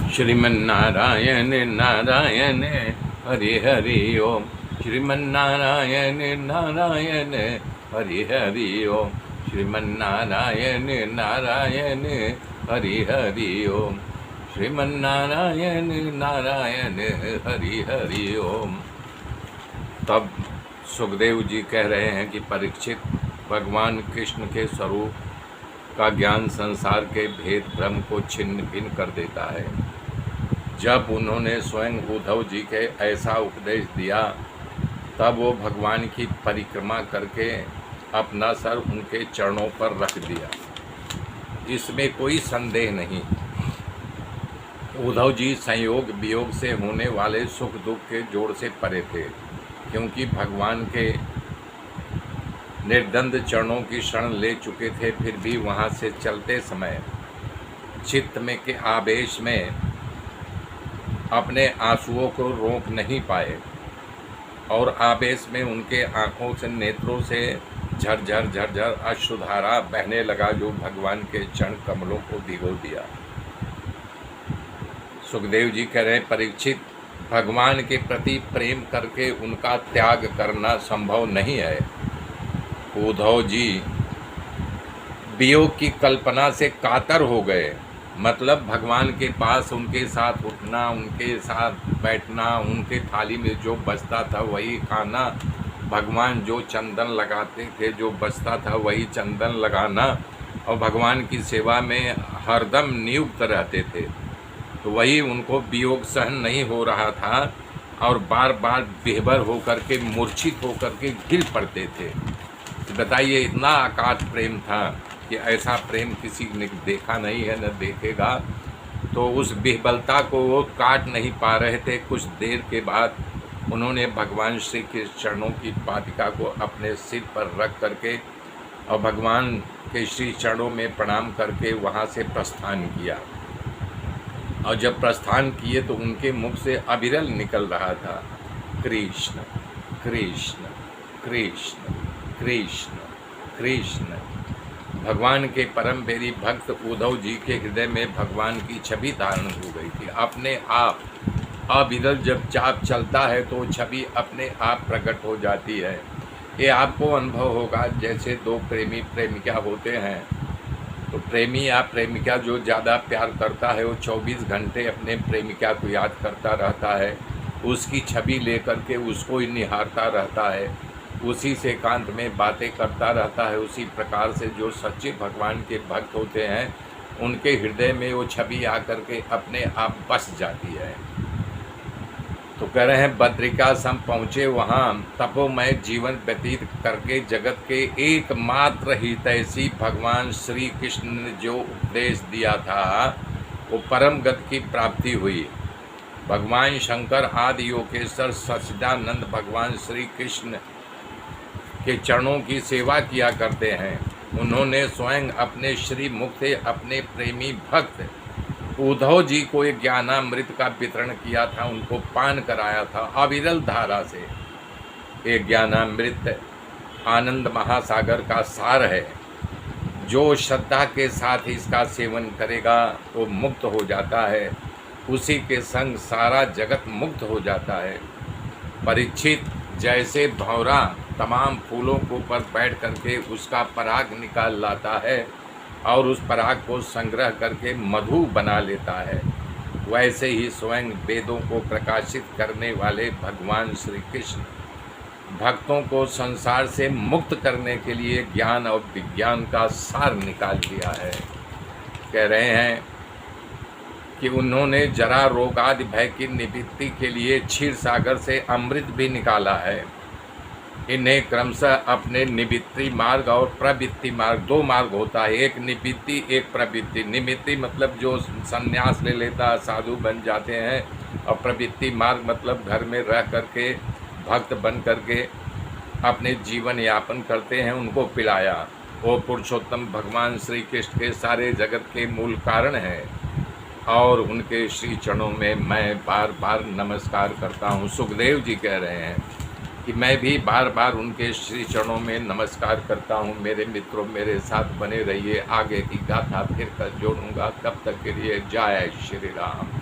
श्रीमन्नारायण नारायण हरि हरि ओम। श्रीमन्नारायण नारायण हरि हरि ओम। श्रीमन्नारायण नारायण हरि हरि ओम। श्रीमन्नारायण नारायण हरि हरि ओम। तब सुखदेव जी कह रहे हैं कि परीक्षित, भगवान कृष्ण के स्वरूप का ज्ञान संसार के भेद भ्रम को छिन्न भिन्न कर देता है। जब उन्होंने स्वयं उद्धव जी के ऐसा उपदेश दिया, तब वो भगवान की परिक्रमा करके अपना सर उनके चरणों पर रख दिया। इसमें कोई संदेह नहीं। उद्धव जी संयोग वियोग से होने वाले सुख दुख के जोड़ से परे थे, क्योंकि भगवान के निर्द्वंद चरणों की शरण ले चुके थे। फिर भी वहाँ से चलते समय चित्त में के आवेश में अपने आंसुओं को रोक नहीं पाए, और आवेश में उनके आँखों से, नेत्रों से झरझर झरझर अश्रुधारा बहने लगा, जो भगवान के चरण कमलों को भिगो दिया। सुखदेव जी कह रहे, परीक्षित, भगवान के प्रति प्रेम करके उनका त्याग करना संभव नहीं है। उद्धव जी वियोग की कल्पना से कातर हो गए। मतलब भगवान के पास उनके साथ उठना, उनके साथ बैठना, उनके थाली में जो बचता था वही खाना, भगवान जो चंदन लगाते थे जो बचता था वही चंदन लगाना, और भगवान की सेवा में हरदम नियुक्त रहते थे। तो वही उनको वियोग सहन नहीं हो रहा था, और बार बार बेहबर होकर के, मूर्छित होकर के गिर पड़ते थे। बताइए, इतना अकाट प्रेम था कि ऐसा प्रेम किसी ने देखा नहीं है, न देखेगा। तो उस विह्वलता को वो काट नहीं पा रहे थे। कुछ देर के बाद उन्होंने भगवान श्री के चरणों की पातिका को अपने सिर पर रख करके और भगवान के श्री चरणों में प्रणाम करके वहाँ से प्रस्थान किया। और जब प्रस्थान किए तो उनके मुख से अविरल निकल रहा था, कृष्ण कृष्ण कृष्ण कृष्ण कृष्ण। भगवान के परम प्यारे भक्त उद्धव जी के हृदय में भगवान की छवि धारण हो गई थी। अपने आप अविरल जब चाप चलता है तो छवि अपने आप प्रकट हो जाती है। ये आपको अनुभव होगा, जैसे दो प्रेमी प्रेमिका होते हैं, तो प्रेमी या प्रेमिका जो ज़्यादा प्यार करता है वो 24 घंटे अपने प्रेमिका को याद करता रहता है, उसकी छवि लेकर के उसको ही निहारता रहता है, उसी से एकांत में बातें करता रहता है। उसी प्रकार से जो सच्चे भगवान के भक्त होते हैं, उनके हृदय में वो छवि आकर के अपने आप बस जाती है। तो कह रहे हैं, बद्रिकाश्रम पहुँचे, वहाँ तपोमय जीवन व्यतीत करके जगत के एकमात्र हितैषी भगवान श्री कृष्ण ने जो उपदेश दिया था, वो परम गति की प्राप्ति हुई। भगवान शंकर आदि योगेश्वर सच्चिदानंद भगवान श्री कृष्ण के चरणों की सेवा किया करते हैं। उन्होंने स्वयं अपने श्री मुख से अपने प्रेमी भक्त उद्धव जी को एक ज्ञानामृत का वितरण किया था, उनको पान कराया था अविरल धारा से। एक ज्ञानामृत आनंद महासागर का सार है। जो श्रद्धा के साथ इसका सेवन करेगा वो मुक्त हो जाता है, उसी के संग सारा जगत मुक्त हो जाता है। परीक्षित, जैसे भंवरा तमाम फूलों के ऊपर बैठ करके उसका पराग निकाल लाता है और उस पराग को संग्रह करके मधु बना लेता है, वैसे ही स्वयं वेदों को प्रकाशित करने वाले भगवान श्री कृष्ण भक्तों को संसार से मुक्त करने के लिए ज्ञान और विज्ञान का सार निकाल लिया है। कह रहे हैं कि उन्होंने जरा रोगादि भय की निवृत्ति के लिए क्षीर सागर से अमृत भी निकाला है। इन्हें क्रमशः अपने निवृत्ति मार्ग और प्रवृत्ति मार्ग, दो मार्ग होता है, एक निवृत्ति एक प्रवृत्ति। निवृत्ति मतलब जो संन्यास ले लेता, साधु बन जाते हैं, और प्रवृत्ति मार्ग मतलब घर में रह करके भक्त बन करके अपने जीवन यापन करते हैं, उनको पिलाया। वो पुरुषोत्तम भगवान श्री कृष्ण के सारे जगत के मूल कारण हैं, और उनके श्री चरणों में मैं बार बार नमस्कार करता हूँ। सुखदेव जी कह रहे हैं कि मैं भी बार बार उनके श्री चरणों में नमस्कार करता हूँ। मेरे मित्रों, मेरे साथ बने रहिए। आगे की गाथा फिर कर जोड़ूंगा। तब तक के लिए जय श्री राम।